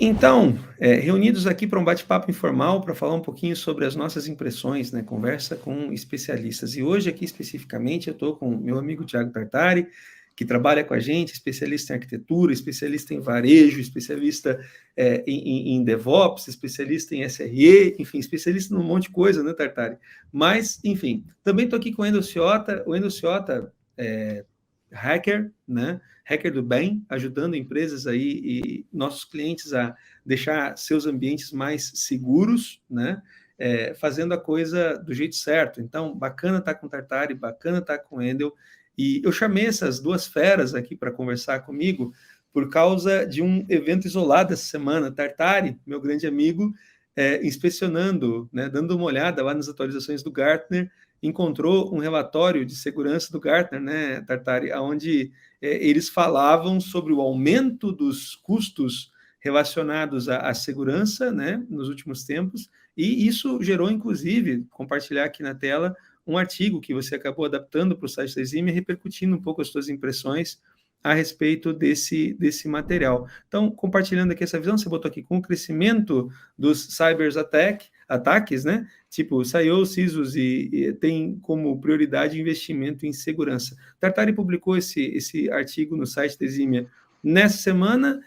Então, reunidos aqui para um bate-papo informal, para falar um pouquinho sobre as nossas impressões, né? Conversa com especialistas. E hoje, aqui especificamente, eu estou com o meu amigo Thiago Tartari, que trabalha com a gente, especialista em arquitetura, especialista em varejo, especialista em DevOps, especialista em SRE, enfim, especialista num monte de coisa, né, Tartari? Mas, enfim, também estou aqui com o Wendel Ciotta. O Wendel Ciotta hacker, né? Hacker do bem, ajudando empresas aí e nossos clientes a deixar seus ambientes mais seguros, né? Fazendo a coisa do jeito certo. Então, bacana estar com o Tartari, bacana estar com o Wendel. E eu chamei essas duas feras aqui para conversar comigo por causa de um evento isolado essa semana. Tartari, meu grande amigo, inspecionando, né, dando uma olhada lá nas atualizações do Gartner, encontrou um relatório de segurança do Gartner, né, Tartari, onde eles falavam sobre o aumento dos custos relacionados à segurança, né, nos últimos tempos, e isso gerou, inclusive, compartilhar aqui na tela, um artigo que você acabou adaptando para o site da Exime, repercutindo um pouco as suas impressões a respeito desse material. Então, compartilhando aqui essa visão, você botou aqui com o crescimento dos ataques, né? Tipo, saiu CISOs e tem como prioridade investimento em segurança. Tartari publicou esse artigo no site da Eximia nessa semana.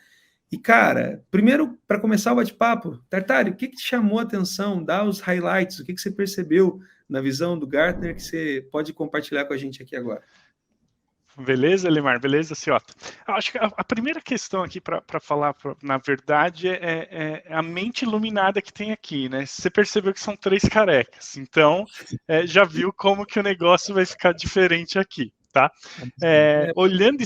E, cara, primeiro, para começar o bate-papo, Tartari, o que te chamou a atenção? Dá os highlights, o que você percebeu na visão do Gartner que você pode compartilhar com a gente aqui agora? Beleza, Elimar? Beleza, Ciota? Acho que a primeira questão aqui para falar, na verdade, é a mente iluminada que tem aqui, né? Você percebeu que são três carecas, então já viu como que o negócio vai ficar diferente aqui, tá? Olhando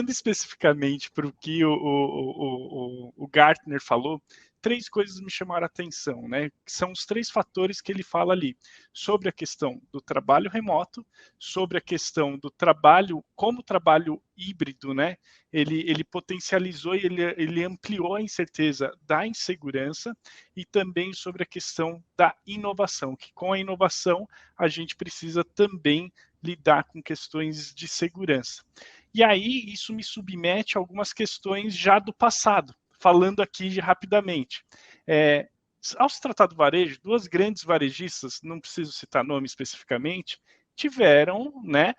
especificamente para o que o Gartner falou, três coisas me chamaram a atenção, né? Que são os três fatores que ele fala ali, sobre a questão do trabalho remoto, sobre a questão do trabalho, como trabalho híbrido, né? Ele potencializou e ele ampliou a incerteza da insegurança e também sobre a questão da inovação, que com a inovação a gente precisa também lidar com questões de segurança. E aí isso me submete a algumas questões já do passado, falando aqui rapidamente. Ao se tratar do varejo, duas grandes varejistas, não preciso citar nome especificamente, tiveram, né,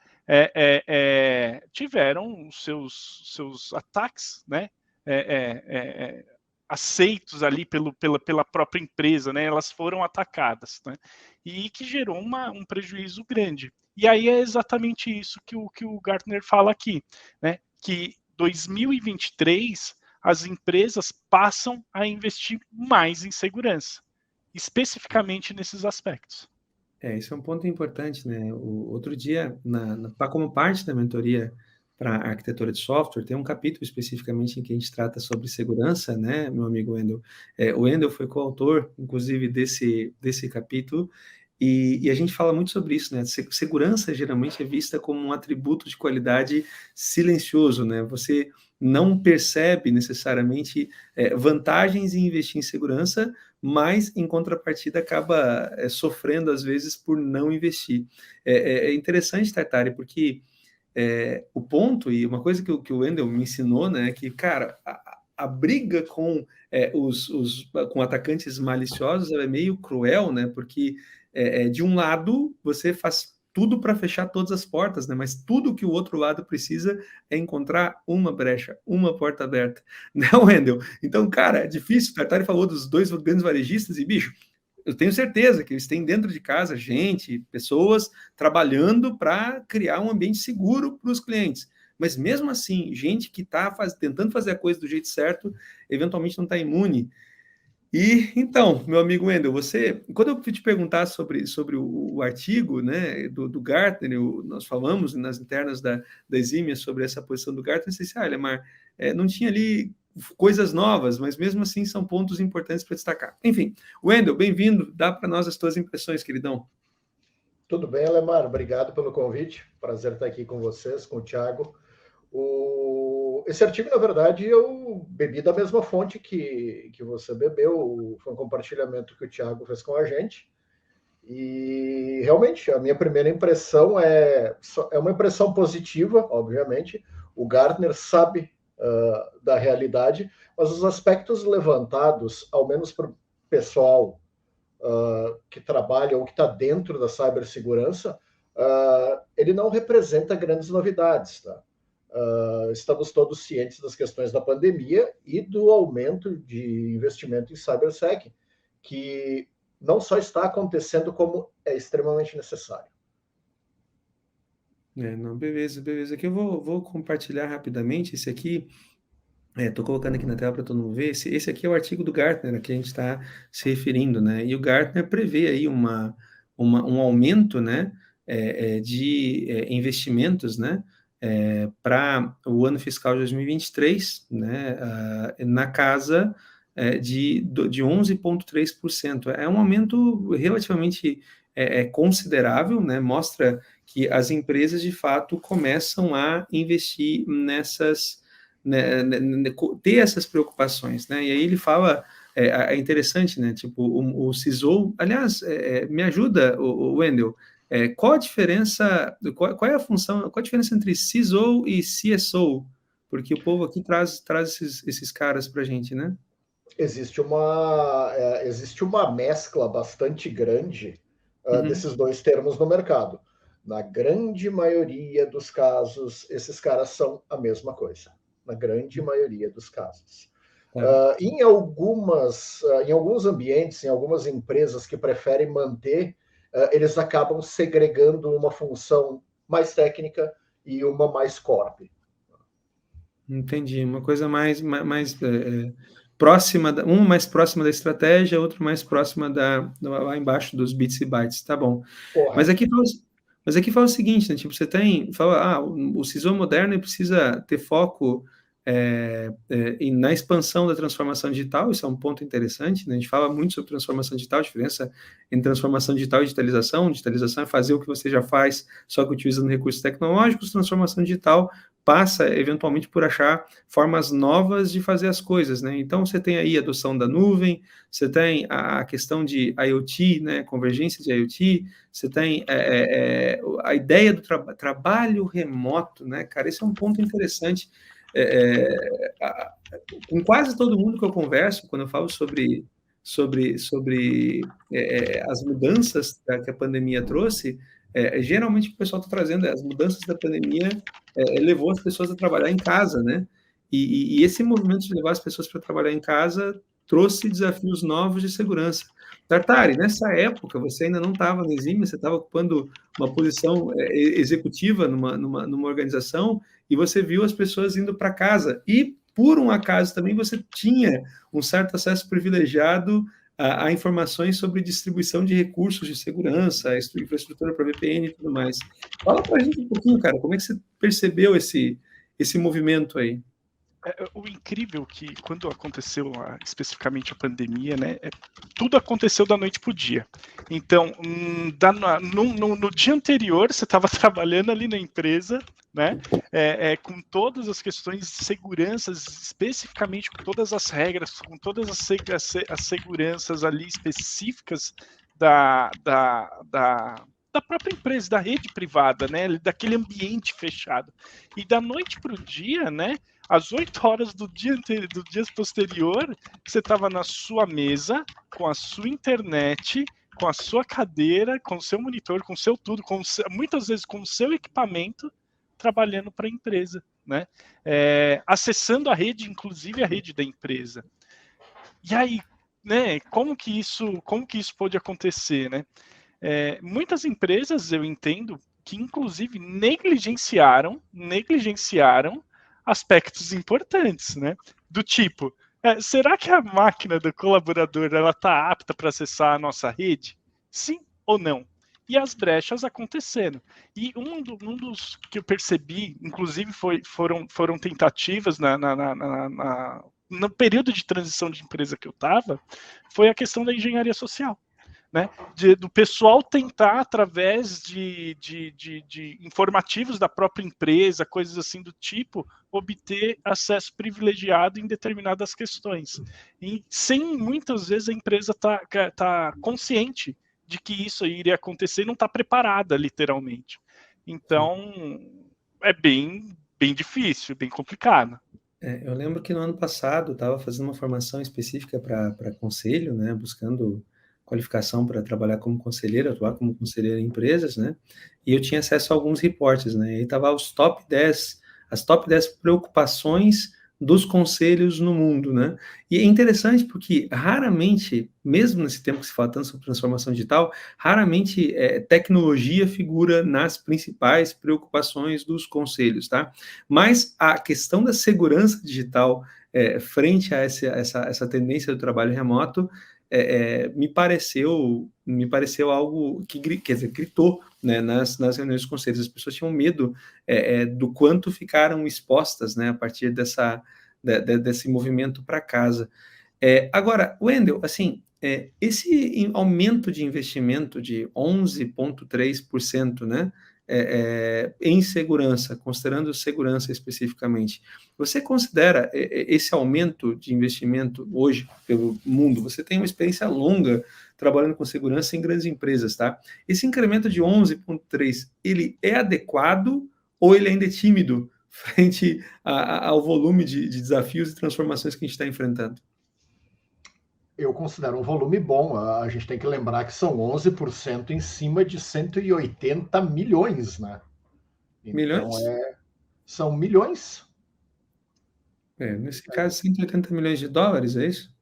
tiveram seus ataques, né, aceitos ali pela própria empresa, né, elas foram atacadas, né, e que gerou um prejuízo grande. E aí é exatamente isso que o Gartner fala aqui, né, que 2023 as empresas passam a investir mais em segurança, especificamente nesses aspectos. Isso é um ponto importante, né? O outro dia, como parte da mentoria para arquitetura de software, tem um capítulo especificamente em que a gente trata sobre segurança, né, meu amigo Wendel? O Wendel foi coautor, inclusive, desse capítulo, e a gente fala muito sobre isso, né? Segurança geralmente é vista como um atributo de qualidade silencioso, né? Você não percebe necessariamente vantagens em investir em segurança, mas em contrapartida acaba sofrendo às vezes por não investir. É interessante, Tartari, porque o ponto, e uma coisa que o Wendel me ensinou, né, é que, cara, a briga com com atacantes maliciosos é meio cruel, né, porque de um lado você faz tudo para fechar todas as portas, né? Mas tudo que o outro lado precisa é encontrar uma brecha, uma porta aberta, né, Wendel? Então, cara, é difícil. O Tartari falou dos dois grandes varejistas e, bicho, eu tenho certeza que eles têm dentro de casa gente, pessoas trabalhando para criar um ambiente seguro para os clientes. Mas mesmo assim, gente que está tentando fazer a coisa do jeito certo, eventualmente não está imune. E então, meu amigo Wendel, quando eu fui te perguntar sobre o artigo, né, do Gartner, nós falamos nas internas da Eximia sobre essa posição do Gartner, você disse, Lemar, não tinha ali coisas novas, mas mesmo assim são pontos importantes para destacar. Enfim, Wendel, bem-vindo, dá para nós as tuas impressões, queridão. Tudo bem, Alemar, obrigado pelo convite, prazer estar aqui com vocês, com o Thiago. Esse artigo, na verdade, eu bebi da mesma fonte que você bebeu, foi um compartilhamento que o Thiago fez com a gente, e realmente a minha primeira impressão é uma impressão positiva, obviamente. O Gartner sabe da realidade, Mas os aspectos levantados, ao menos para o pessoal que trabalha ou que está dentro da cibersegurança, ele não representa grandes novidades. Tá? Estamos todos cientes das questões da pandemia e do aumento de investimento em cybersec, que não só está acontecendo, como é extremamente necessário. Não, beleza, beleza. Aqui eu vou compartilhar rapidamente esse aqui. Estou colocando aqui na tela para todo mundo ver. Esse aqui é o artigo do Gartner a que a gente está se referindo, né? E o Gartner prevê aí um aumento, né, de investimentos, né, para o ano fiscal de 2023, né, na casa de 11,3%. É um aumento relativamente considerável, né? Mostra que as empresas de fato começam a investir nessas, né, ter essas preocupações, né? E aí ele fala, é interessante, né? Tipo, o CISO, aliás, me ajuda, o Wendel, qual a diferença, qual é a função, qual a diferença entre CISO e CSO? Porque o povo aqui traz esses caras para a gente, né? Existe uma mescla bastante grande desses dois termos no mercado. Na grande maioria dos casos, esses caras são a mesma coisa. Na grande maioria dos casos. Em alguns ambientes, em algumas empresas que preferem manter, eles acabam segregando uma função mais técnica e uma mais corp. Entendi, uma coisa mais próxima, uma mais próxima da estratégia, outra mais próxima lá embaixo dos bits e bytes, tá bom. Mas Correto. aqui fala o seguinte, né, tipo, o CISO moderno precisa ter foco na expansão da transformação digital, isso é um ponto interessante, né? A gente fala muito sobre transformação digital, a diferença entre transformação digital e digitalização. Digitalização é fazer o que você já faz, só que utilizando recursos tecnológicos. Transformação digital passa, eventualmente, por achar formas novas de fazer as coisas, né? Então, você tem aí a adoção da nuvem, você tem a questão de IoT, né? Convergência de IoT, você tem a ideia do trabalho remoto, né, cara? Esse é um ponto interessante. Com quase todo mundo que eu converso, quando eu falo sobre as mudanças que a pandemia trouxe, geralmente o pessoal está trazendo as mudanças da pandemia levou as pessoas a trabalhar em casa, né? E esse movimento de levar as pessoas para trabalhar em casa trouxe desafios novos de segurança. Tartari, nessa época, você ainda não estava na Exímia, você estava ocupando uma posição executiva numa organização, e você viu as pessoas indo para casa. E, por um acaso, também você tinha um certo acesso privilegiado a informações sobre distribuição de recursos de segurança, infraestrutura para VPN e tudo mais. Fala para a gente um pouquinho, cara, como é que você percebeu esse movimento aí? O incrível que quando aconteceu especificamente a pandemia, né, tudo aconteceu da noite para o dia. Então, no dia anterior, você estava trabalhando ali na empresa, né, com todas as questões de segurança, especificamente com todas as regras, com todas as seguranças ali específicas da própria empresa, da rede privada, né, daquele ambiente fechado. E da noite para o dia, né, às 8 horas do dia posterior, você estava na sua mesa, com a sua internet, com a sua cadeira, com o seu monitor, com o seu tudo, muitas vezes com o seu equipamento, trabalhando para a empresa, né? Acessando a rede, inclusive a rede da empresa. E aí, né, como que isso pode acontecer, né? Muitas empresas, eu entendo, que inclusive negligenciaram aspectos importantes, né? Do tipo, será que a máquina do colaborador ela está apta para acessar a nossa rede? Sim ou não? E as brechas acontecendo. E um dos que eu percebi, inclusive foram tentativas no período de transição de empresa que eu estava, foi a questão da engenharia social. Né, do pessoal tentar, através de informativos da própria empresa, coisas assim do tipo, obter acesso privilegiado em determinadas questões. E sem, muitas vezes, a empresa tá consciente de que isso iria acontecer e não está preparada, literalmente. Então, é bem difícil, bem complicado. Eu lembro que no ano passado eu estava fazendo uma formação específica para conselho, né, buscando qualificação para trabalhar como conselheiro, atuar como conselheiro em empresas, né, e eu tinha acesso a alguns reportes, né, e aí estava as top 10 preocupações dos conselhos no mundo, né, e é interessante porque raramente, mesmo nesse tempo que se fala tanto sobre transformação digital, raramente tecnologia figura nas principais preocupações dos conselhos, tá? Mas a questão da segurança digital frente a essa tendência do trabalho remoto me pareceu algo que, quer dizer, gritou, né, nas reuniões dos conselhos. As pessoas tinham medo do quanto ficaram expostas, né, a partir desse movimento para casa. Agora, Wendel, assim, esse aumento de investimento de 11,3%, né, em segurança, considerando segurança especificamente, você considera esse aumento de investimento hoje pelo mundo? Você tem uma experiência longa trabalhando com segurança em grandes empresas, tá? Esse incremento de 11,3%, ele é adequado ou ele ainda é tímido frente ao volume de desafios e transformações que a gente está enfrentando? Eu considero um volume bom. A gente tem que lembrar que são 11% em cima de 180 milhões, né? Então, Milhões? são milhões. Nesse caso, 180 milhões de dólares, é isso?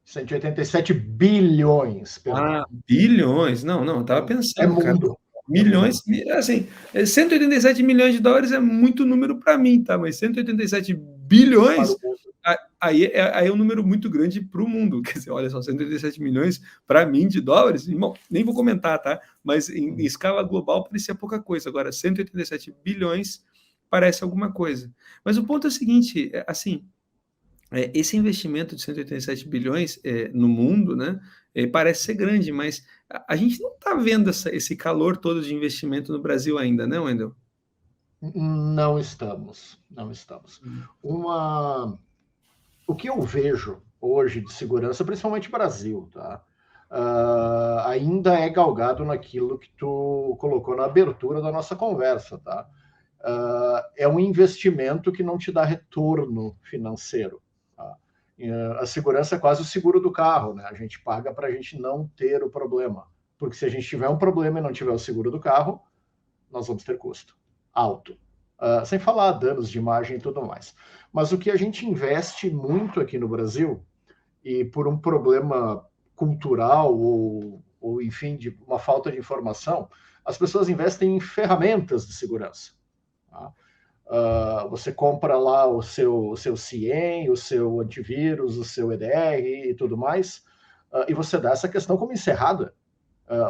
187 bilhões, perdão. Bilhões? Não, eu estava É pensando, cara. mundo. Milhões, assim, 187 milhões de dólares é muito número para mim, tá? Mas 187 bilhões, aí é um número muito grande para o mundo. Quer dizer, olha só, 187 milhões para mim de dólares, irmão, nem vou comentar, tá? Mas em escala global parecia pouca coisa. Agora, 187 bilhões parece alguma coisa. Mas o ponto é o seguinte, assim, esse investimento de 187 bilhões no mundo, né, parece ser grande, mas a gente não está vendo esse calor todo de investimento no Brasil ainda, né, Wendel? Não estamos. O que eu vejo hoje de segurança, principalmente Brasil, tá? Ainda é galgado naquilo que tu colocou na abertura da nossa conversa, tá? É um investimento que não te dá retorno financeiro. Tá? A segurança é quase o seguro do carro, né? A gente paga para a gente não ter o problema. Porque se a gente tiver um problema e não tiver o seguro do carro, nós vamos ter custo alto. Sem falar danos de imagem e tudo mais. Mas o que a gente investe muito aqui no Brasil, e por um problema cultural ou enfim, de uma falta de informação, as pessoas investem em ferramentas de segurança. Tá? Você compra lá o seu CIEM, o seu antivírus, o seu EDR e tudo mais, e você dá essa questão como encerrada.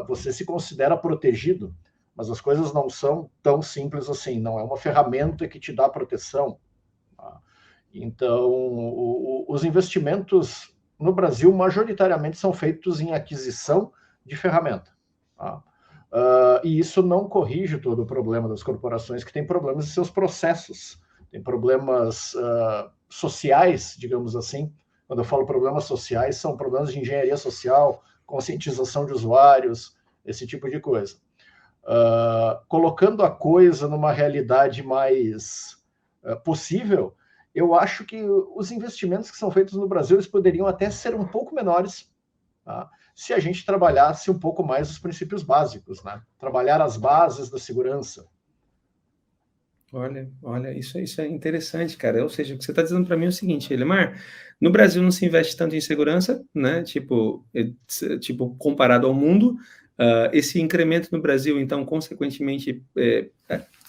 Você se considera protegido, mas as coisas não são tão simples assim. Não é uma ferramenta que te dá proteção. Tá? Então, os investimentos no Brasil majoritariamente são feitos em aquisição de ferramenta. Tá? E isso não corrige todo o problema das corporações, que têm problemas em seus processos, tem problemas sociais, digamos assim. Quando eu falo problemas sociais, são problemas de engenharia social, conscientização de usuários, esse tipo de coisa. Colocando a coisa numa realidade mais possível, eu acho que os investimentos que são feitos no Brasil eles poderiam até ser um pouco menores, tá? Se a gente trabalhasse um pouco mais os princípios básicos, né? Trabalhar as bases da segurança. Olha, isso é interessante, cara. Ou seja, o que você está dizendo para mim é o seguinte, Elemar, no Brasil não se investe tanto em segurança, né? Tipo comparado ao mundo, esse incremento no Brasil, então, consequentemente,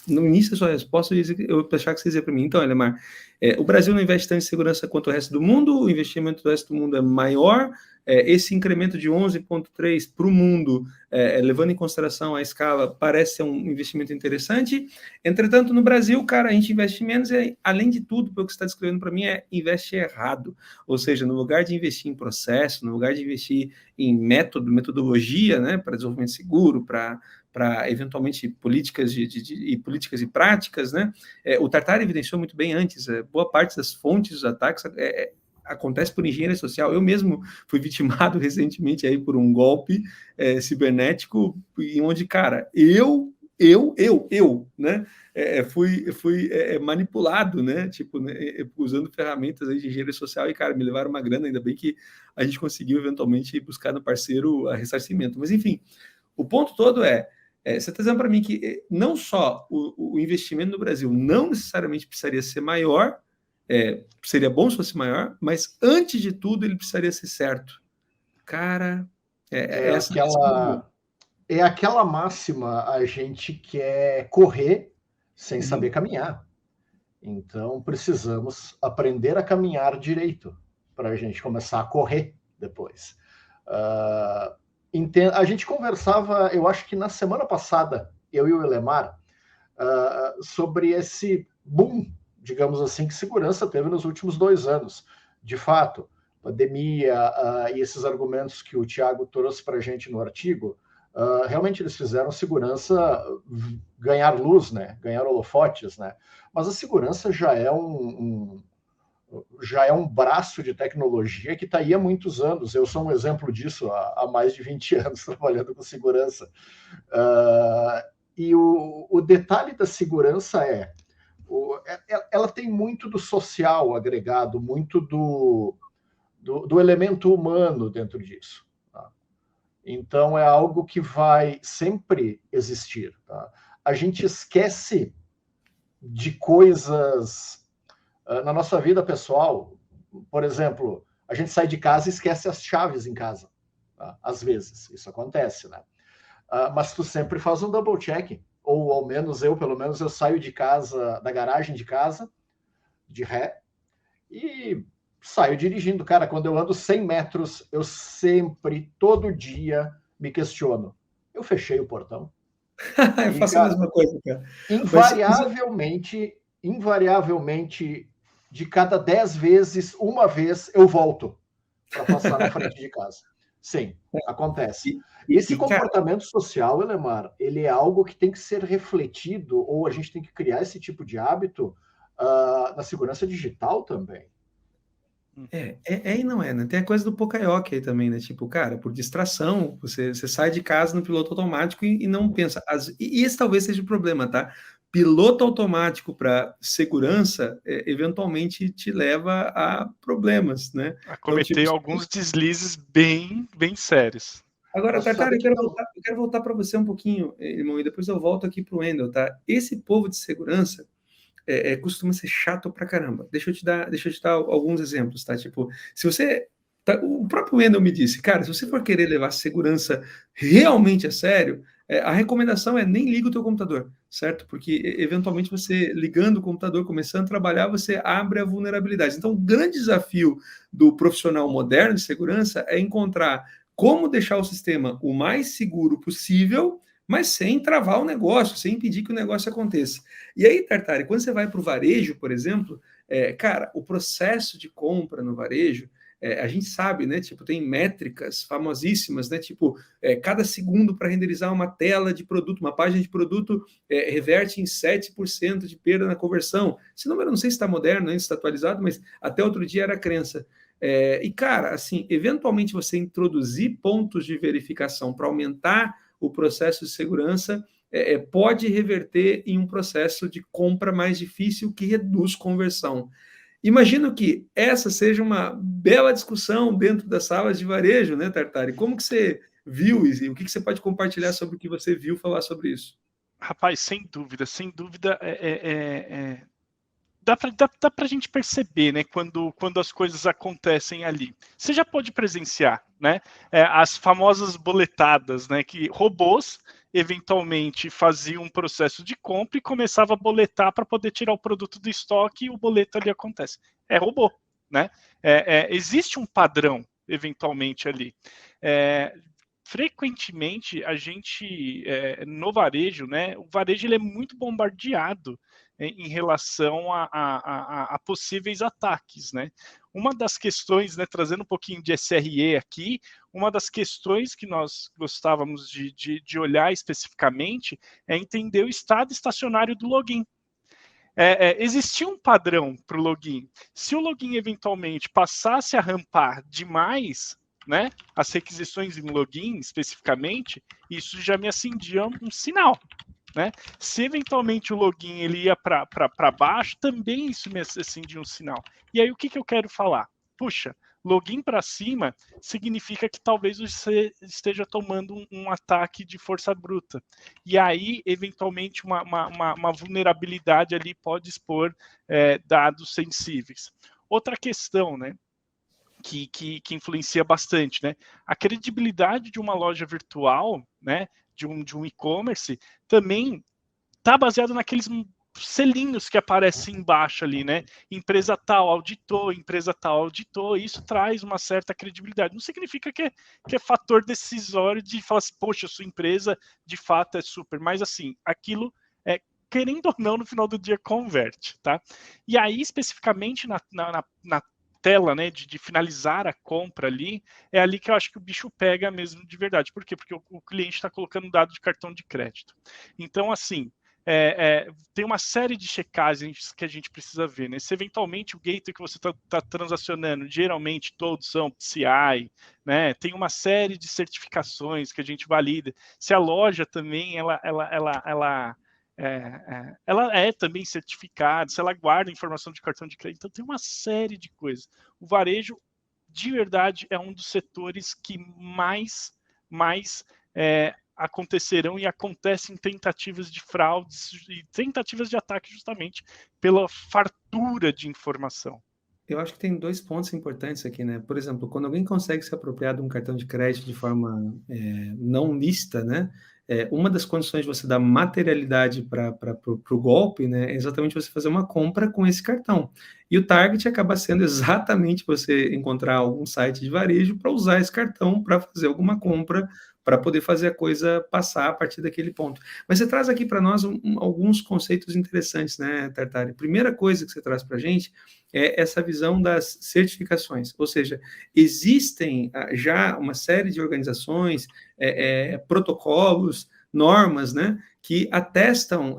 no início da sua resposta, eu achava que você dizia para mim, então, Elemar, o Brasil não investe tanto em segurança quanto o resto do mundo, o investimento do resto do mundo é maior, esse incremento de 11,3% para o mundo, levando em consideração a escala, parece ser um investimento interessante. Entretanto, no Brasil, cara, a gente investe menos e, além de tudo, pelo que você está descrevendo para mim, investe errado. Ou seja, no lugar de investir em processo, no lugar de investir em metodologia, né, para desenvolvimento seguro, para eventualmente políticas políticas e práticas, né? O Tartari evidenciou muito bem antes, boa parte das fontes dos ataques acontece por engenharia social. Eu mesmo fui vitimado recentemente aí por um golpe cibernético, em onde, cara, eu eu, né, fui manipulado, né, tipo, né, usando ferramentas aí de engenharia social e, cara, me levaram uma grana, ainda bem que a gente conseguiu eventualmente buscar no parceiro a ressarcimento. Mas, enfim, o ponto todo você está dizendo para mim que não só o investimento no Brasil não necessariamente precisaria ser maior, seria bom se fosse maior, mas antes de tudo ele precisaria ser certo. Cara, aquela máxima, a gente quer correr sem saber caminhar. Então precisamos aprender a caminhar direito para a gente começar a correr depois. A gente conversava, eu acho que na semana passada, eu e o Elemar, sobre esse boom, digamos assim, que segurança teve nos últimos 2 anos. De fato, pandemia e esses argumentos que o Thiago trouxe para a gente no artigo, realmente eles fizeram segurança ganhar luz, né? Ganhar holofotes, né? Mas a segurança já é um braço de tecnologia que está aí há muitos anos. Eu sou um exemplo disso há mais de 20 anos trabalhando com segurança. E o detalhe da segurança ela tem muito do social agregado, muito do elemento humano dentro disso. Tá? Então, é algo que vai sempre existir. Tá? A gente esquece de coisas na nossa vida pessoal. Por exemplo, a gente sai de casa e esquece as chaves em casa. Tá? Às vezes, isso acontece, né? Mas tu sempre faz um double check, ou ao menos eu saio de casa, da garagem de casa, de ré, e saio dirigindo. Cara, quando eu ando 100 metros, eu sempre, todo dia, me questiono. Eu fechei o portão? Eu faço a mesma coisa, cara. Invariavelmente, de cada 10 vezes, uma vez eu volto para passar na frente de casa. Sim, acontece. Esse comportamento social, Elemar, ele é algo que tem que ser refletido, ou a gente tem que criar esse tipo de hábito na segurança digital também. E não é, né? Tem a coisa do Pocayoke aí também, né? Tipo, cara, por distração, você sai de casa no piloto automático e não pensa. E esse talvez seja o problema, tá? Piloto automático para segurança, eventualmente te leva a problemas, né? A cometer então, tipo, alguns deslizes bem, bem sérios. Agora, Tartaro, eu quero voltar para você um pouquinho, irmão, e depois eu volto aqui para o Wendel, tá? Esse povo de segurança costuma ser chato pra caramba. Deixa eu te dar alguns exemplos, tá? Tipo, se você... o próprio Wendel me disse, cara, se você for querer levar segurança realmente a sério, a recomendação é nem liga o teu computador, certo? Porque, eventualmente, você ligando o computador, começando a trabalhar, você abre a vulnerabilidade. Então, o grande desafio do profissional moderno de segurança é encontrar como deixar o sistema o mais seguro possível, mas sem travar o negócio, sem impedir que o negócio aconteça. E aí, Tartari, quando você vai para o varejo, por exemplo, cara, o processo de compra no varejo, a gente sabe, né, tipo, tem métricas famosíssimas, né, tipo, cada segundo para renderizar uma tela de produto, uma página de produto, reverte em 7% de perda na conversão. Esse número, não sei se está moderno, se está atualizado, mas até outro dia era a crença. E, cara, assim, eventualmente você introduzir pontos de verificação para aumentar o processo de segurança pode reverter em um processo de compra mais difícil que reduz conversão. Imagino que essa seja uma bela discussão dentro das salas de varejo, né, Tartari? Como que você viu isso? E o que você pode compartilhar sobre o que você viu falar sobre isso? Rapaz, sem dúvida, dá para a gente perceber, né, quando as coisas acontecem ali. Você já pode presenciar, né, as famosas boletadas, né, que robôs eventualmente faziam um processo de compra e começava a boletar para poder tirar o produto do estoque e o boleto ali acontece. É robô, né? Existe um padrão eventualmente ali. Frequentemente a gente no varejo, né, o varejo ele é muito bombardeado em relação a possíveis ataques, né? Uma das questões, né, trazendo um pouquinho de SRE aqui, uma das questões que nós gostávamos de olhar especificamente é entender o estado estacionário do login. Existia um padrão para o login. Se o login eventualmente passasse a rampar demais, né, as requisições em login especificamente, isso já me acendia um sinal. né? Se eventualmente o login ele ia para baixo, também isso me acendia um sinal. E aí o que eu quero falar? Puxa, login para cima significa que talvez você esteja tomando um ataque de força bruta. E aí, eventualmente, uma vulnerabilidade ali pode expor dados sensíveis. Outra questão, né? Que influencia bastante, né? A credibilidade de uma loja virtual, né? De um e-commerce, também está baseado naqueles selinhos que aparecem embaixo ali, né? Empresa tal auditou, empresa tal auditou, e isso traz uma certa credibilidade. Não significa que é fator decisório de falar assim, poxa, sua empresa de fato é super, mas assim, aquilo querendo ou não, no final do dia converte, tá? E aí, especificamente na tela, né, de finalizar a compra ali, é ali que eu acho que o bicho pega mesmo de verdade. Por quê? Porque o cliente está colocando dado de cartão de crédito. Então, assim, tem uma série de checagens que a gente precisa ver, né? Se eventualmente o gateway que você está transacionando, geralmente todos são PCI, né? Tem uma série de certificações que a gente valida. Se a loja também ela é também certificada, se ela guarda informação de cartão de crédito, então tem uma série de coisas. O varejo, de verdade, é um dos setores que mais acontecerão e acontecem tentativas de fraudes e tentativas de ataque justamente pela fartura de informação. Eu acho que tem 2 pontos importantes aqui, né? Por exemplo, quando alguém consegue se apropriar de um cartão de crédito de forma não lícita, né? Uma das condições de você dar materialidade para o golpe, né, é exatamente você fazer uma compra com esse cartão. E o target acaba sendo exatamente você encontrar algum site de varejo para usar esse cartão para fazer alguma compra, para poder fazer a coisa passar a partir daquele ponto. Mas você traz aqui para nós alguns conceitos interessantes, né, Tartari? Primeira coisa que você traz para a gente é essa visão das certificações, ou seja, existem já uma série de organizações, protocolos, normas, né, que atestam,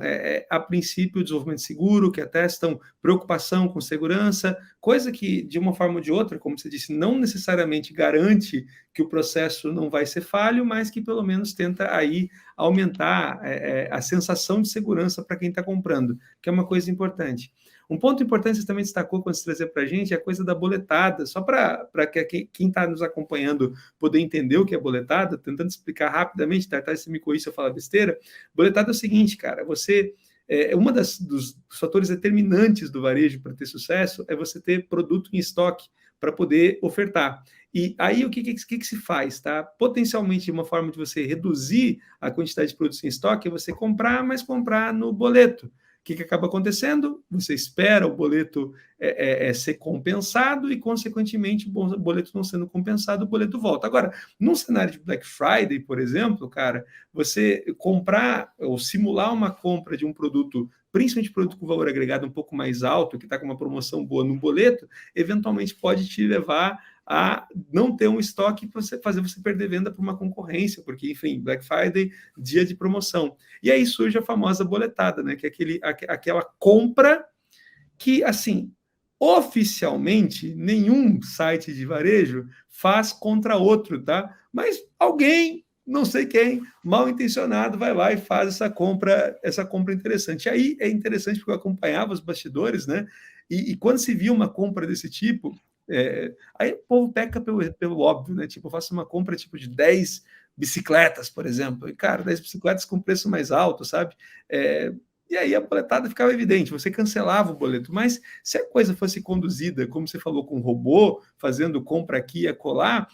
a princípio, o desenvolvimento seguro, que atestam preocupação com segurança, coisa que, de uma forma ou de outra, como você disse, não necessariamente garante que o processo não vai ser falho, mas que pelo menos tenta aí aumentar a sensação de segurança para quem está comprando, que é uma coisa importante. Um ponto importante que você também destacou quando você trazer para a gente é a coisa da boletada, só para quem está nos acompanhando poder entender o que é boletada, tentando explicar rapidamente, Tartar, se me corrija se eu falar besteira. Boletada é o seguinte, cara, uma dos fatores determinantes do varejo para ter sucesso é você ter produto em estoque para poder ofertar. E aí o que se faz, tá? Potencialmente uma forma de você reduzir a quantidade de produtos em estoque é você comprar, mas comprar no boleto. O que acaba acontecendo? Você espera o boleto ser compensado e, consequentemente, o boleto não sendo compensado, o boleto volta. Agora, num cenário de Black Friday, por exemplo, cara, você comprar ou simular uma compra de um produto, principalmente produto com valor agregado um pouco mais alto, que está com uma promoção boa no boleto, eventualmente pode te levar a não ter um estoque para fazer você perder venda para uma concorrência, porque, enfim, Black Friday, dia de promoção. E aí surge a famosa boletada, né? Que é aquela compra que, assim, oficialmente, nenhum site de varejo faz contra outro, tá? Mas alguém, não sei quem, mal intencionado, vai lá e faz essa compra interessante. E aí é interessante porque eu acompanhava os bastidores, né? E quando se via uma compra desse tipo, aí o povo peca pelo óbvio, né? Tipo, eu faço uma compra tipo de 10 bicicletas, por exemplo. E, cara, 10 bicicletas com preço mais alto, sabe? E aí a boletada ficava evidente, você cancelava o boleto. Mas se a coisa fosse conduzida, como você falou, com um robô, fazendo compra aqui e acolá,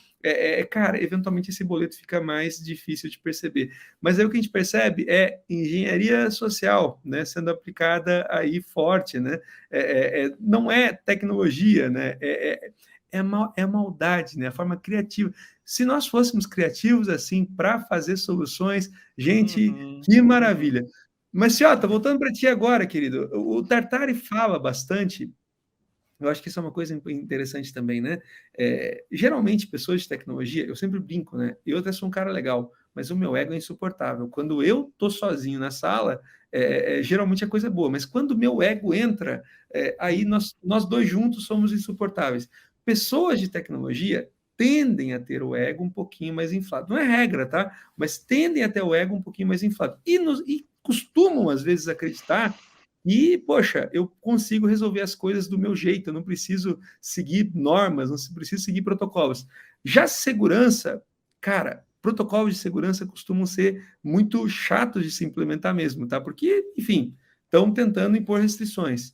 cara, eventualmente esse boleto fica mais difícil de perceber. Mas aí o que a gente percebe é engenharia social, né, sendo aplicada aí forte, né? Não é tecnologia, né? É a maldade, né? A forma criativa. Se nós fôssemos criativos assim para fazer soluções, gente, que maravilha. Mas, Ciota, voltando para ti agora, querido, o Tartari fala bastante. Eu acho que isso é uma coisa interessante também, né? Geralmente, pessoas de tecnologia, eu sempre brinco, né? Eu até sou um cara legal, mas o meu ego é insuportável. Quando eu tô sozinho na sala, geralmente a coisa é boa, mas quando o meu ego entra, aí nós dois juntos somos insuportáveis. Pessoas de tecnologia tendem a ter o ego um pouquinho mais inflado. Não é regra, tá? Mas tendem a ter o ego um pouquinho mais inflado. E costumam, às vezes, acreditar e, poxa, eu consigo resolver as coisas do meu jeito, eu não preciso seguir normas, não preciso seguir protocolos. Já segurança, cara, protocolos de segurança costumam ser muito chatos de se implementar mesmo, tá? Porque, enfim, estão tentando impor restrições.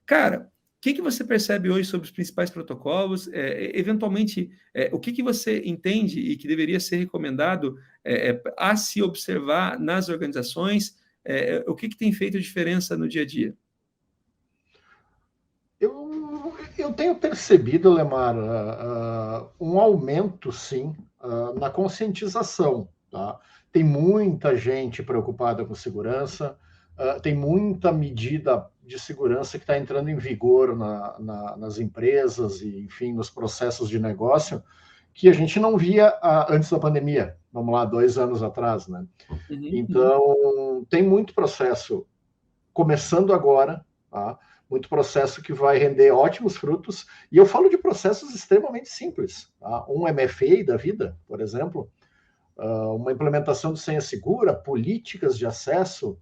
Cara, o que você percebe hoje sobre os principais protocolos? Eventualmente, o que você entende e que deveria ser recomendado a se observar nas organizações? O que tem feito diferença no dia a dia? Eu tenho percebido, Lemar, um aumento, sim, na conscientização. Tá? Tem muita gente preocupada com segurança, tem muita medida de segurança que está entrando em vigor nas empresas e, enfim, nos processos de negócio, que a gente não via antes da pandemia, vamos lá, 2 anos atrás, né? Então, tem muito processo começando agora, tá? Muito processo que vai render ótimos frutos, e eu falo de processos extremamente simples, tá? Um MFA da vida, por exemplo, uma implementação de senha segura, políticas de acesso,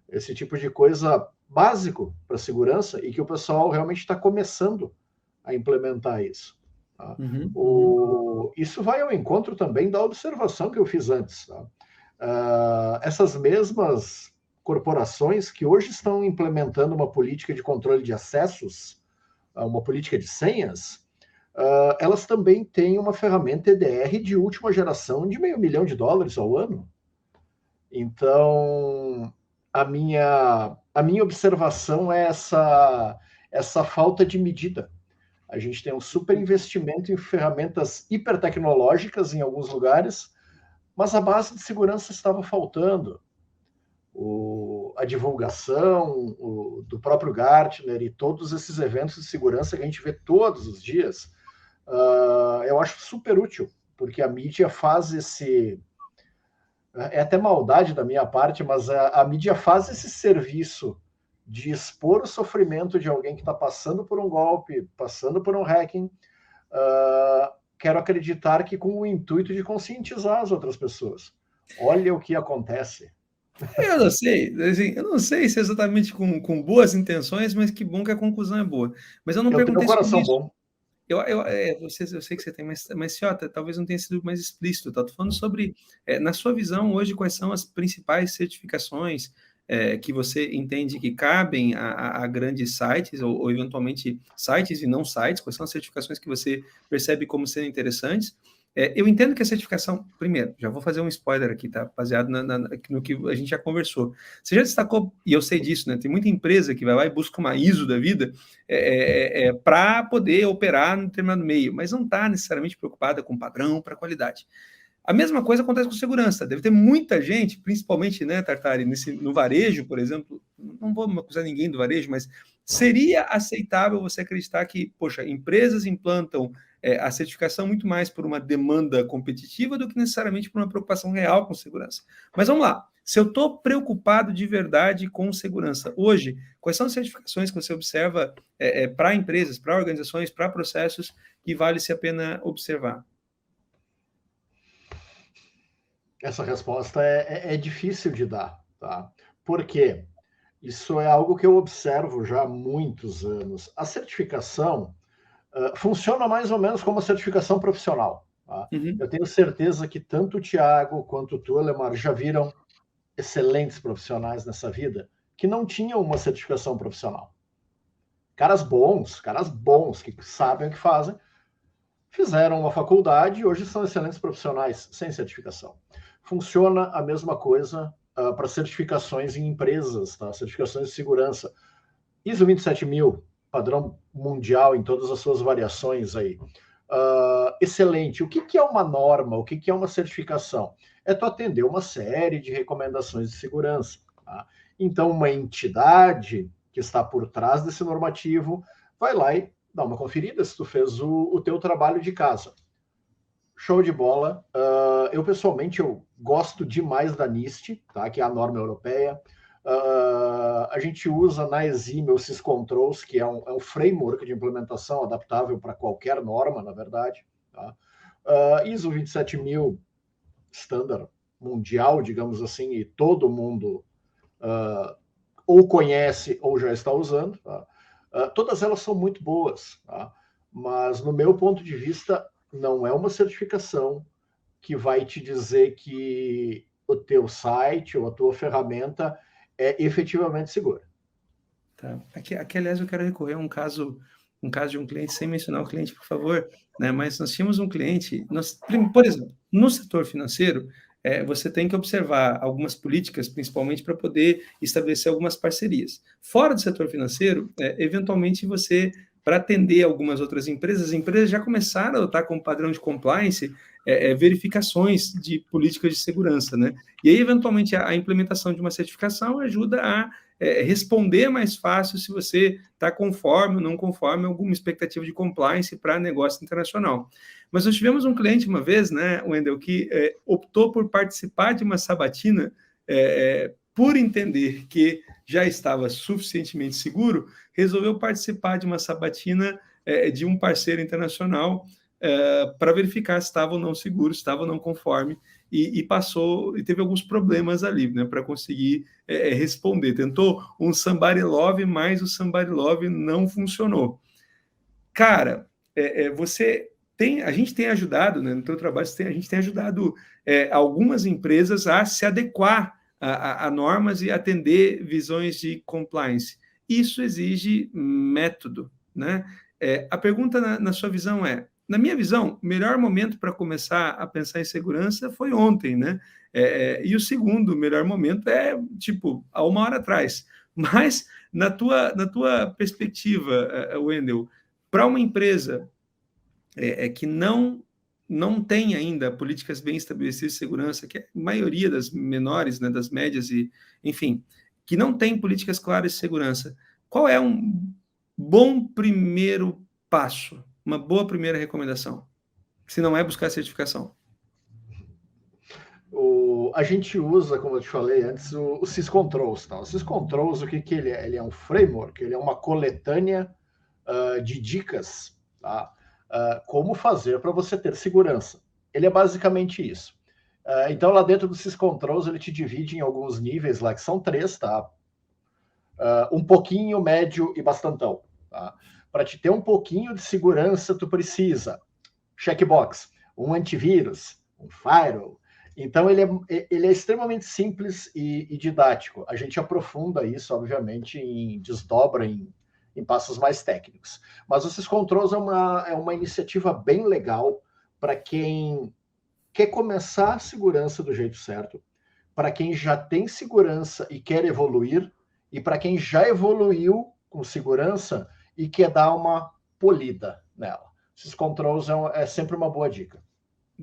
esse tipo de coisa básico para segurança, e que o pessoal realmente está começando a implementar isso. Tá? Isso vai ao encontro também da observação que eu fiz antes. Tá? Essas mesmas corporações que hoje estão implementando uma política de controle de acessos, uma política de senhas, elas também têm uma ferramenta EDR de última geração de $500 mil ao ano. Então, a minha observação é essa falta de medida. A gente tem um super investimento em ferramentas hipertecnológicas em alguns lugares, mas a base de segurança estava faltando. A divulgação do próprio Gartner e todos esses eventos de segurança que a gente vê todos os dias, eu acho super útil, porque a mídia faz esse... É até maldade da minha parte, mas a mídia faz esse serviço de expor o sofrimento de alguém que está passando por um golpe, passando por um hacking. Quero acreditar que com o intuito de conscientizar as outras pessoas. Olha o que acontece. Eu não sei, assim, eu não sei se é exatamente com boas intenções, mas que bom que a conclusão é boa. Mas eu não Eu tenho um perguntei sobre coração isso. bom. Eu sei que você tem, mas Ciota, talvez não tenha sido mais explícito. Tá? Estou falando sobre, na sua visão hoje, quais são as principais certificações que você entende que cabem a grandes sites, ou eventualmente sites e não sites, quais são as certificações que você percebe como sendo interessantes. Eu entendo que a certificação, primeiro, já vou fazer um spoiler aqui, tá? Baseado no que a gente já conversou. Você já destacou, e eu sei disso, né? Tem muita empresa que vai lá e busca uma ISO da vida para poder operar em determinado meio, mas não está necessariamente preocupada com padrão para qualidade. A mesma coisa acontece com segurança. Deve ter muita gente, principalmente, né, Tartari, no varejo, por exemplo, não vou acusar ninguém do varejo, mas seria aceitável você acreditar que, poxa, empresas implantam a certificação muito mais por uma demanda competitiva do que necessariamente por uma preocupação real com segurança. Mas vamos lá. Se eu estou preocupado de verdade com segurança, hoje, quais são as certificações que você observa para empresas, para organizações, para processos que vale-se a pena observar? Essa resposta é difícil de dar, tá? Por quê? Isso é algo que eu observo já há muitos anos. A certificação funciona mais ou menos como a certificação profissional. Tá? Eu tenho certeza que tanto o Thiago quanto tu, Lemar, já viram excelentes profissionais nessa vida que não tinham uma certificação profissional. Caras bons, que sabem o que fazem, fizeram uma faculdade e hoje são excelentes profissionais sem certificação. Funciona a mesma coisa para certificações em empresas, tá? Certificações de segurança. ISO 27000, padrão mundial em todas as suas variações aí. Excelente. O que é uma norma? O que é uma certificação? É tu atender uma série de recomendações de segurança. Tá? Então, uma entidade que está por trás desse normativo vai lá e dá uma conferida se tu fez o teu trabalho de casa. Show de bola. Eu, pessoalmente, eu gosto demais da NIST, tá? Que é a norma europeia. A gente usa na Exime o SysControls, que é um framework de implementação adaptável para qualquer norma, na verdade. Tá? ISO 27000, standard mundial, digamos assim, e todo mundo ou conhece ou já está usando. Tá? Todas elas são muito boas, tá? Mas no meu ponto de vista, não é uma certificação que vai te dizer que o teu site ou a tua ferramenta é efetivamente segura. Tá. Aqui, aliás, eu quero recorrer a um caso de um cliente, sem mencionar o cliente, por favor, né? Mas nós tínhamos um cliente, por exemplo, no setor financeiro, você tem que observar algumas políticas, principalmente para poder estabelecer algumas parcerias. Fora do setor financeiro, eventualmente você, para atender algumas outras empresas, as empresas já começaram a adotar como padrão de compliance verificações de políticas de segurança, né? E aí, eventualmente, a implementação de uma certificação ajuda a responder mais fácil se você está conforme ou não conforme alguma expectativa de compliance para negócio internacional. Mas nós tivemos um cliente uma vez, né, Wendel, que optou por participar de uma sabatina por entender que já estava suficientemente seguro, resolveu participar de uma sabatina de um parceiro internacional para verificar se estava ou não seguro, se estava ou não conforme, e passou, e teve alguns problemas ali, né, para conseguir responder. Tentou um somebody love, mas o somebody love não funcionou. Cara, a gente tem ajudado, né, no teu trabalho, a gente tem ajudado algumas empresas a se adequar a normas e atender visões de compliance. Isso exige método, né? A pergunta na sua visão na minha visão, o melhor momento para começar a pensar em segurança foi ontem, né? E o segundo melhor momento tipo, há 1 hora atrás. Mas, na tua perspectiva, Wendel, para uma empresa que não tem ainda políticas bem estabelecidas de segurança, que é a maioria das menores, né, das médias, e, enfim, que não tem políticas claras de segurança, qual é um bom primeiro passo? Uma boa primeira recomendação, se não é buscar certificação? A gente usa, como eu te falei antes, o SysControls. Tá? O SysControls, o que ele é? Ele é um framework, ele é uma coletânea de dicas, tá? Como fazer para você ter segurança. Ele é basicamente isso. Então, lá dentro do SysControls, ele te divide em alguns níveis lá, que são 3, tá? Um pouquinho, médio e bastantão. Tá? Para te ter um pouquinho de segurança, tu precisa checkbox, um antivírus, um firewall. Então, ele é extremamente simples e didático. A gente aprofunda isso, obviamente, desdobra em passos mais técnicos. Mas o SysControls é uma iniciativa bem legal para quem quer começar a segurança do jeito certo, para quem já tem segurança e quer evoluir, e para quem já evoluiu com segurança e quer dar uma polida nela. SysControls é sempre uma boa dica.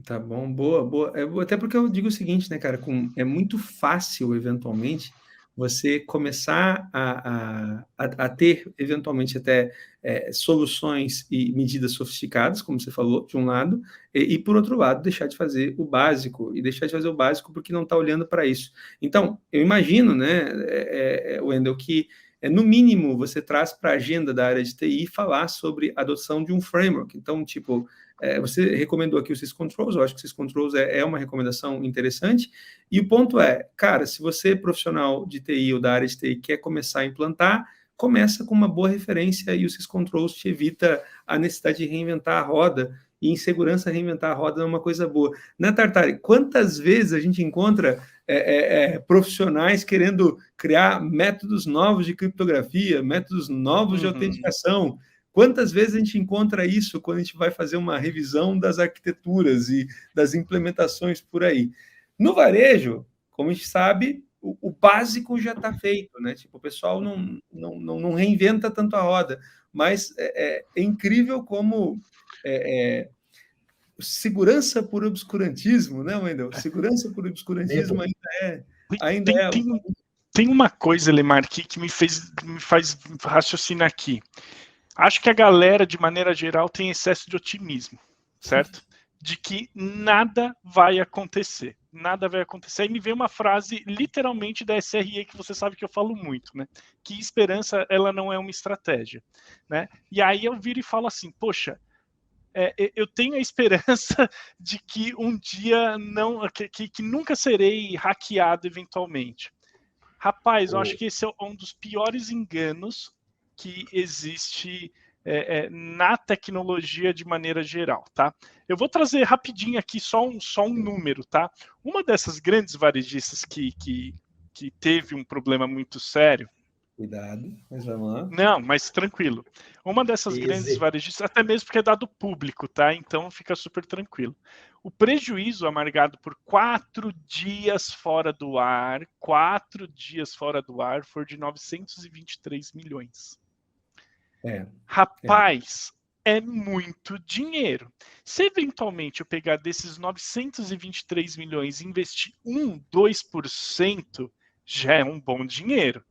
Tá bom, boa. Até porque eu digo o seguinte, né, cara, é muito fácil, eventualmente, você começar a ter, eventualmente, até soluções e medidas sofisticadas, como você falou, de um lado, e por outro lado, deixar de fazer o básico, e deixar de fazer o básico porque não está olhando para isso. Então, eu imagino, né, Wendel, que no mínimo, você traz para a agenda da área de TI falar sobre a adoção de um framework. Então, tipo, você recomendou aqui o SysControls, eu acho que o SysControls é uma recomendação interessante, e o ponto cara, se você é profissional de TI ou da área de TI quer começar a implantar, começa com uma boa referência e o SysControls te evita a necessidade de reinventar a roda, e em segurança reinventar a roda é uma coisa boa. Né, Tartari, quantas vezes a gente encontra profissionais querendo criar métodos novos de criptografia, métodos novos de autenticação? Quantas vezes a gente encontra isso quando a gente vai fazer uma revisão das arquiteturas e das implementações por aí? No varejo, como a gente sabe, o básico já está feito, né? Tipo, o pessoal não reinventa tanto a roda, mas é incrível como segurança por obscurantismo, né, Wendel? Segurança por obscurantismo ainda é... Tem uma coisa, Lemar, que me faz raciocinar aqui. Acho que a galera, de maneira geral, tem excesso de otimismo, certo? De que nada vai acontecer. Nada vai acontecer. Aí me veio uma frase, literalmente, da SRE, que você sabe que eu falo muito, né? Que esperança, ela não é uma estratégia, né? E aí eu viro e falo assim, poxa, eu tenho a esperança de que um dia que nunca serei hackeado eventualmente. Rapaz, eu acho que esse é um dos piores enganos que existe na tecnologia de maneira geral, tá? Eu vou trazer rapidinho aqui só um número, tá? Uma dessas grandes varejistas que teve um problema muito sério. Cuidado, mas vamos lá. Não, mas tranquilo. Uma dessas grandes varejistas, até mesmo porque é dado público, tá? Então fica super tranquilo. O prejuízo amargado por 4 dias fora do ar, 4 dias fora do ar, foi de 923 milhões. Rapaz, é muito dinheiro. Se eventualmente eu pegar desses 923 milhões e investir 2%, já é um bom dinheiro.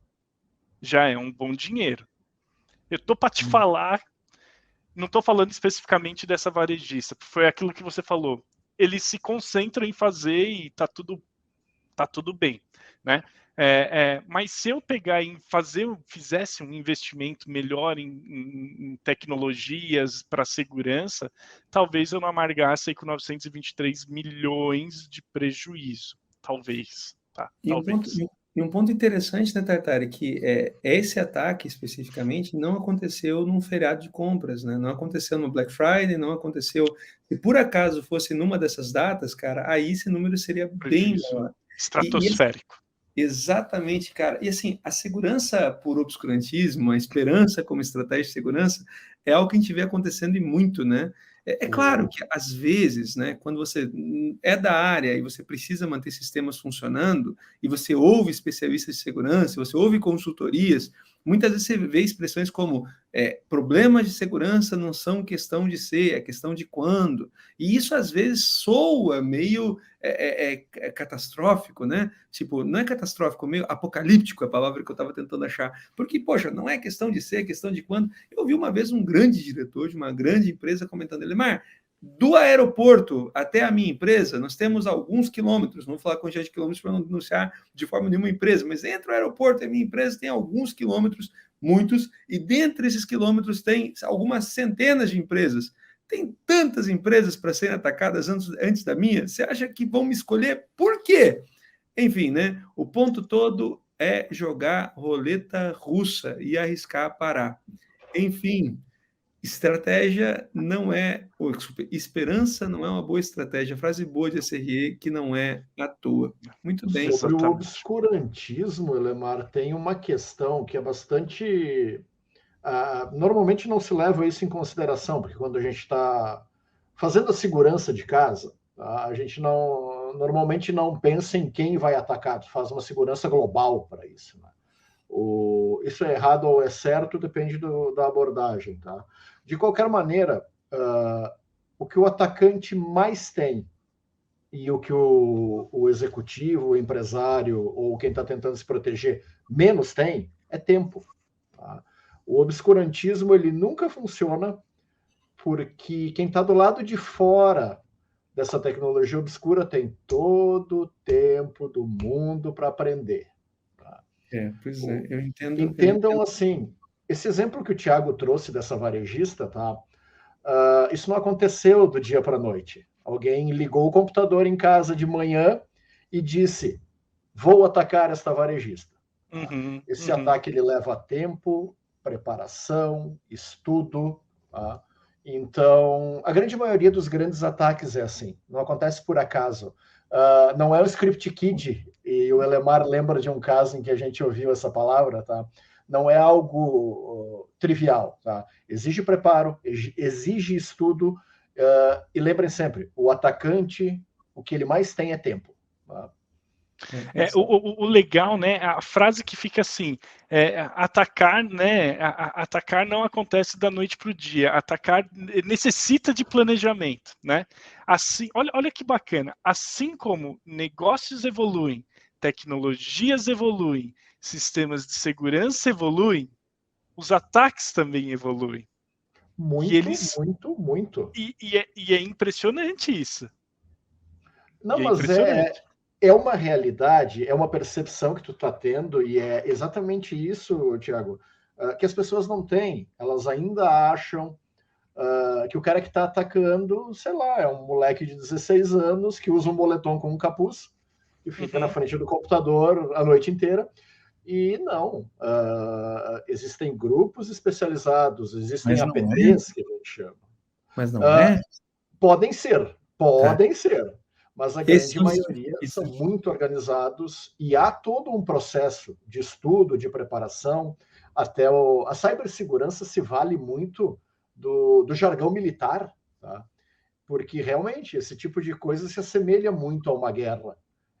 Já é um bom dinheiro. Eu tô para te falar, não tô falando especificamente dessa varejista, foi aquilo que você falou. Eles se concentram em fazer e tá tudo bem, né? Mas se eu pegar e fizesse um investimento melhor em tecnologias para segurança, talvez eu não amargasse aí com 923 milhões de prejuízo. Talvez, tá? Talvez. E um ponto interessante, né, Tartari, que esse ataque especificamente não aconteceu num feriado de compras, né? Não aconteceu no Black Friday, não aconteceu. Se por acaso fosse numa dessas datas, cara, aí esse número seria bem maior. Estratosférico. Exatamente, cara. E assim, a segurança por obscurantismo, a esperança como estratégia de segurança, é algo que a gente vê acontecendo e muito, né? É claro que, às vezes, né, quando você é da área e você precisa manter sistemas funcionando, e você ouve especialistas de segurança, você ouve consultorias, muitas vezes você vê expressões como problemas de segurança não são questão de ser, é questão de quando. E isso, às vezes, soa meio catastrófico, né? Tipo, não é catastrófico, meio apocalíptico, a palavra que eu estava tentando achar. Porque, poxa, não é questão de ser, é questão de quando. Eu ouvi uma vez um grande diretor de uma grande empresa comentando, Elemar, do aeroporto até a minha empresa, nós temos alguns quilômetros, não vou falar quantidade de quilômetros para não denunciar de forma nenhuma empresa, mas entre o aeroporto e a minha empresa tem alguns quilômetros, muitos, e dentre esses quilômetros tem algumas centenas de empresas. Tem tantas empresas para serem atacadas antes da minha, você acha que vão me escolher? Por quê? Enfim, né? O ponto todo é jogar roleta russa e arriscar parar. Enfim, estratégia não é... Esperança não é uma boa estratégia. Frase boa de SRE que não é à toa. Muito bem. Sobre o obscurantismo, Elemar, tem uma questão que é bastante... normalmente não se leva isso em consideração, porque quando a gente está fazendo a segurança de casa, tá, a gente normalmente não pensa em quem vai atacar, tu faz uma segurança global para isso. Né? Isso é errado ou é certo, depende da abordagem. Tá? De qualquer maneira, o que o atacante mais tem e o que o executivo, o empresário ou quem está tentando se proteger menos tem é tempo. Tá? O obscurantismo ele nunca funciona porque quem está do lado de fora dessa tecnologia obscura tem todo o tempo do mundo para aprender. Tá? Pois é, eu entendo. Entendam assim, esse exemplo que o Thiago trouxe dessa varejista, tá? Isso não aconteceu do dia para a noite. Alguém ligou o computador em casa de manhã e disse, vou atacar esta varejista. Esse ataque ele leva tempo, preparação, estudo. Tá? Então, a grande maioria dos grandes ataques é assim, não acontece por acaso. Não é o script kid, e o Elemar lembra de um caso em que a gente ouviu essa palavra, tá? Não é algo trivial. Tá? Exige preparo, exige estudo, e lembrem sempre, o atacante, o que ele mais tem é tempo. Tá? O legal, né? A frase que fica assim: atacar, né? Atacar não acontece da noite para o dia. Atacar necessita de planejamento, né? Assim, olha que bacana. Assim como negócios evoluem, tecnologias evoluem, sistemas de segurança evoluem, os ataques também evoluem. Muito. E é impressionante isso. Não, mas é uma realidade, é uma percepção que tu está tendo, e é exatamente isso, Thiago, que as pessoas não têm. Elas ainda acham que o cara que está atacando, sei lá, é um moleque de 16 anos que usa um moletom com um capuz e fica na frente do computador a noite inteira. E não, existem grupos especializados, existem Mas não é? APTs, que a gente chama. Mas não é? Podem ser, Tá. mas a Esses grande são os maioria são especialistas. muito organizados e há todo um processo de estudo, de preparação, até a cibersegurança se vale muito do jargão militar, tá? Porque realmente esse tipo de coisa se assemelha muito a uma guerra.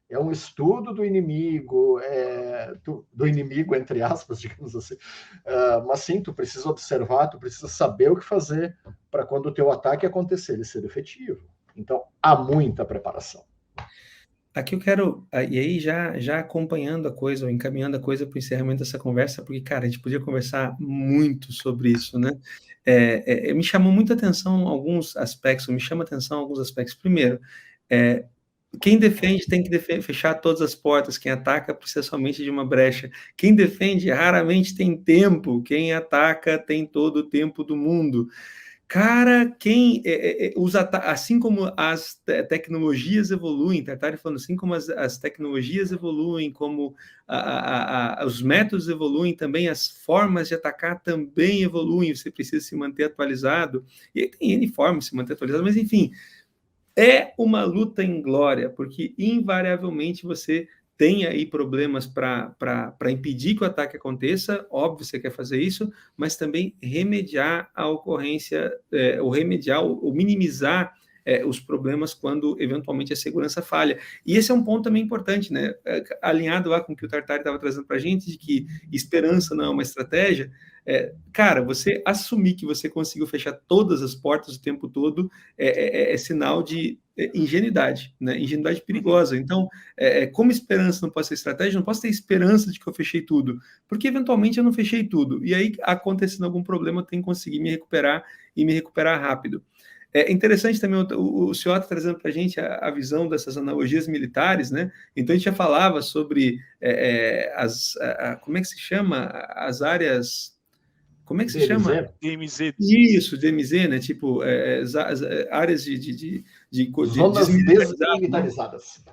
É um estudo do inimigo, do inimigo, entre aspas, digamos assim. Mas sim, tu precisa observar, tu precisa saber o que fazer para quando o teu ataque acontecer, ele ser efetivo. Então, há muita preparação. Aqui eu quero, e aí já acompanhando a coisa, ou encaminhando a coisa para o encerramento dessa conversa, porque, cara, a gente podia conversar muito sobre isso, né? Me chamou muita atenção alguns aspectos, me chama atenção alguns aspectos. Primeiro, quem defende tem que fechar todas as portas, quem ataca precisa somente de uma brecha. Quem defende raramente tem tempo, quem ataca tem todo o tempo do mundo. Cara, quem usa, assim como as tecnologias evoluem, Tartari falando, assim como as tecnologias evoluem, como os métodos evoluem, também as formas de atacar também evoluem, você precisa se manter atualizado, e aí tem N formas de se manter atualizado, mas enfim, é uma luta em glória, porque invariavelmente você tem aí problemas para impedir que o ataque aconteça, óbvio, você quer fazer isso, mas também remediar a ocorrência, ou remediar, ou minimizar os problemas quando eventualmente a segurança falha. E esse é um ponto também importante, né? Alinhado lá com o que o Tartari estava trazendo para a gente, de que esperança não é uma estratégia. Cara, você assumir que você conseguiu fechar todas as portas o tempo todo é sinal de ingenuidade, né? Ingenuidade perigosa. Então, como esperança não pode ser estratégia, não posso ter esperança de que eu fechei tudo, porque eventualmente eu não fechei tudo. E aí, acontecendo algum problema, eu tenho que conseguir me recuperar e me recuperar rápido. É interessante também o senhor está trazendo para a gente a visão dessas analogias militares, né? Então a gente já falava sobre como é que se chama? As áreas. Como é que se chama? DMZ? DMZ. Isso, DMZ, né? Tipo, áreas de Zonas desmilitarizado, né? desmilitarizadas.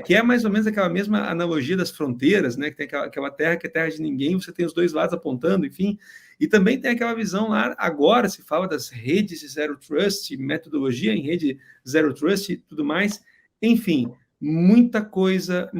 Que é mais ou menos aquela mesma analogia das fronteiras, né? Que tem aquela terra que é terra de ninguém, você tem os dois lados apontando, enfim. E também tem aquela visão lá, agora se fala das redes de Zero Trust, metodologia em rede Zero Trust e tudo mais. Enfim, muita coisa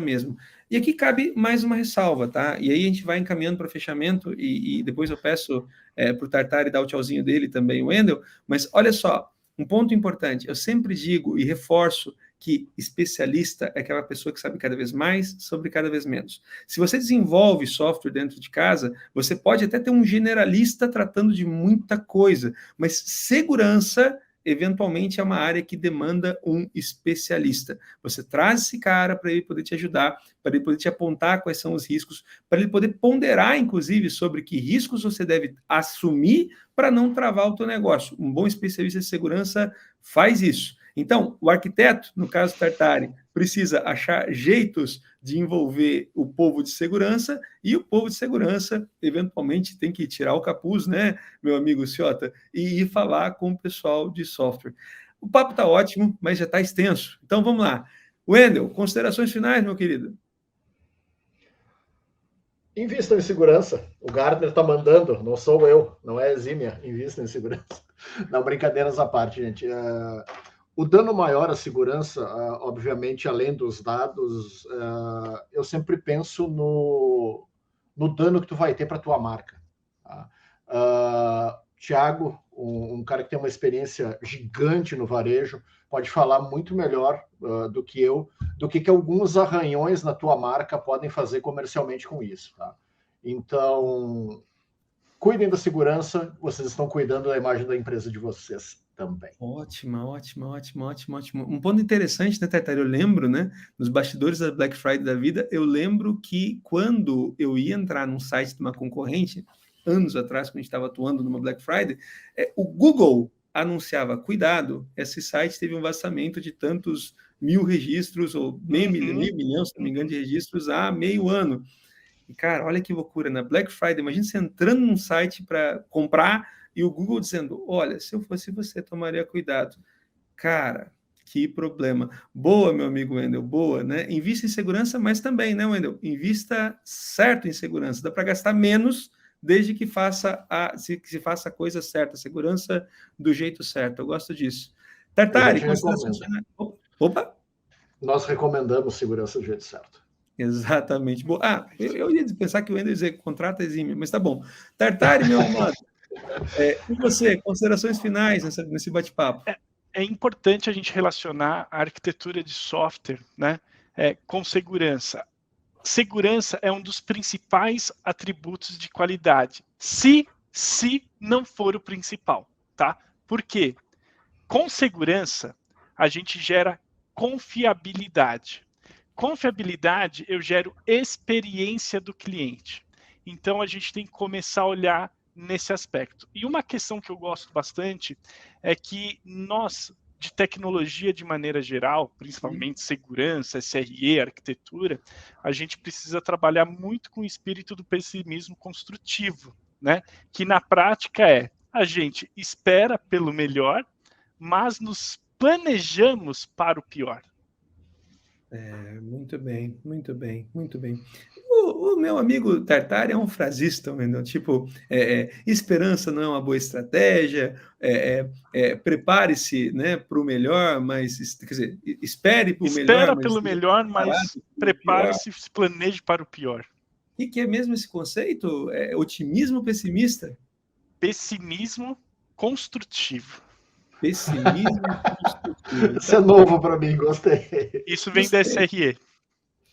mesmo. E aqui cabe mais uma ressalva, tá? E aí a gente vai encaminhando para fechamento e depois eu peço para o Tartari dar o tchauzinho dele também, o Wendel, mas olha só, um ponto importante, eu sempre digo e reforço que especialista é aquela pessoa que sabe cada vez mais sobre cada vez menos. Se você desenvolve software dentro de casa, você pode até ter um generalista tratando de muita coisa, mas segurança eventualmente é uma área que demanda um especialista. Você traz esse cara para ele poder te ajudar, para ele poder te apontar quais são os riscos, para ele poder ponderar, inclusive, sobre que riscos você deve assumir para não travar o teu negócio. Um bom especialista de segurança faz isso. Então, o arquiteto, no caso Tartari, precisa achar jeitos de envolver o povo de segurança e o povo de segurança, eventualmente, tem que tirar o capuz, né, meu amigo Ciota, e ir falar com o pessoal de software. O papo está ótimo, mas já está extenso. Então, vamos lá. Wendel, considerações finais, meu querido? Invistam em segurança. O Gartner está mandando, não sou eu, não é exímia. Invistam em segurança. Não, brincadeiras à parte, gente. O dano maior à segurança, obviamente, além dos dados, eu sempre penso no dano que tu vai ter para a tua marca. Tá? Tiago, um cara que tem uma experiência gigante no varejo, pode falar muito melhor do que eu, do que alguns arranhões na tua marca podem fazer comercialmente com isso. Tá? Então, cuidem da segurança, vocês estão cuidando da imagem da empresa de vocês também. Ótima. Um ponto interessante, né, Tartari? Eu lembro, né, nos bastidores da Black Friday da vida, eu lembro que quando eu ia entrar num site de uma concorrente, anos atrás, quando a gente estava atuando numa Black Friday, o Google anunciava, cuidado, esse site teve um vazamento de tantos mil registros, ou meio milhão, se não me engano, de registros há meio ano. E, cara, olha que loucura, na Black Friday, imagina você entrando num site para comprar e o Google dizendo, olha, se eu fosse você, tomaria cuidado. Cara, Que problema. Boa, meu amigo Wendel, boa, né? Invista em segurança, mas também, né, Wendel? Invista certo em segurança. Dá para gastar menos desde que se faça a coisa certa, segurança do jeito certo. Eu gosto disso. Tartari, considerações finais. Opa! Nós recomendamos segurança do jeito certo. Exatamente. Eu ia pensar que o Wendel ia dizer contrata exímio, mas tá bom. Tartari, meu amado, e você, considerações finais nesse bate-papo? É importante a gente relacionar a arquitetura de software, né, com segurança. Segurança é um dos principais atributos de qualidade, se não for o principal, tá? Por quê? Com segurança, a gente gera confiabilidade. Confiabilidade, eu gero experiência do cliente. Então, a gente tem que começar a olhar nesse aspecto. E uma questão que eu gosto bastante é que nós, de tecnologia de maneira geral, principalmente segurança, SRE, arquitetura, a gente precisa trabalhar muito com o espírito do pessimismo construtivo, né? Que na prática a gente espera pelo melhor, mas nos planejamos para o pior. Muito bem, muito bem, muito bem. O meu amigo Tartari é um frasista, entendeu? Tipo, esperança não é uma boa estratégia, prepare-se, né, para o melhor, mas, quer dizer, espere para o melhor. Espera pelo melhor, mas prepare-se, se planeje para o pior. E que é mesmo esse conceito? Otimismo pessimista? Pessimismo construtivo. Pessimismo construtivo. Isso é novo para mim, gostei. Isso vem da SRE.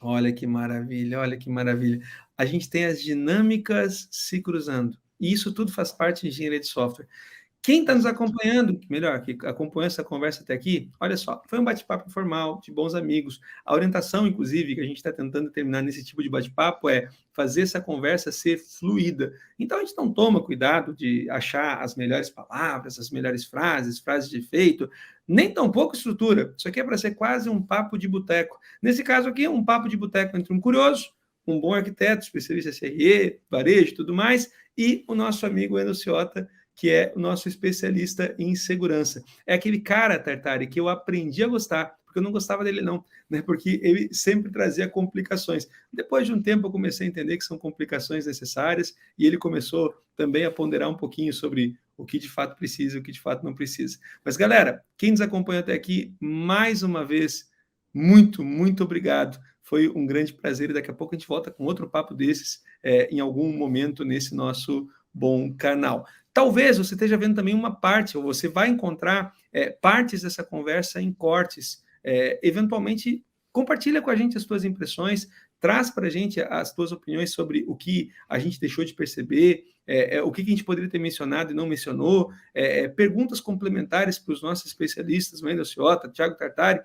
Olha que maravilha, olha que maravilha. A gente tem as dinâmicas se cruzando. E isso tudo faz parte de engenharia de software. Quem está nos acompanhando, melhor, que acompanhou essa conversa até aqui, olha só, foi um bate-papo informal, de bons amigos. A orientação, inclusive, que a gente está tentando terminar nesse tipo de bate-papo é fazer essa conversa ser fluida. Então, a gente não toma cuidado de achar as melhores palavras, as melhores frases de efeito, nem tampouco estrutura. Isso aqui é para ser quase um papo de boteco. Nesse caso aqui, um papo de boteco entre um curioso, um bom arquiteto, especialista SRE, varejo e tudo mais, e o nosso amigo Wendel Ciotta, que é o nosso especialista em segurança. É aquele cara, Tartari, que eu aprendi a gostar, porque eu não gostava dele não, né? Porque ele sempre trazia complicações. Depois de um tempo eu comecei a entender que são complicações necessárias e ele começou também a ponderar um pouquinho sobre o que de fato precisa e o que de fato não precisa. Mas, galera, quem nos acompanha até aqui, mais uma vez, muito, muito obrigado. Foi um grande prazer e daqui a pouco a gente volta com outro papo desses em algum momento nesse nosso bom canal. Talvez você esteja vendo também uma parte, ou você vai encontrar partes dessa conversa em cortes. Eventualmente, compartilha com a gente as tuas impressões, traz para a gente as tuas opiniões sobre o que a gente deixou de perceber, o que a gente poderia ter mencionado e não mencionou, perguntas complementares para os nossos especialistas, Wendel Ciotta, Thiago Tartari,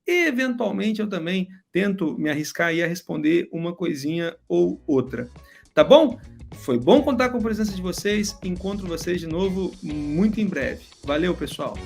e eventualmente eu também tento me arriscar aí a responder uma coisinha ou outra. Tá bom? Foi bom contar com a presença de vocês. Encontro vocês de novo muito em breve. Valeu, pessoal!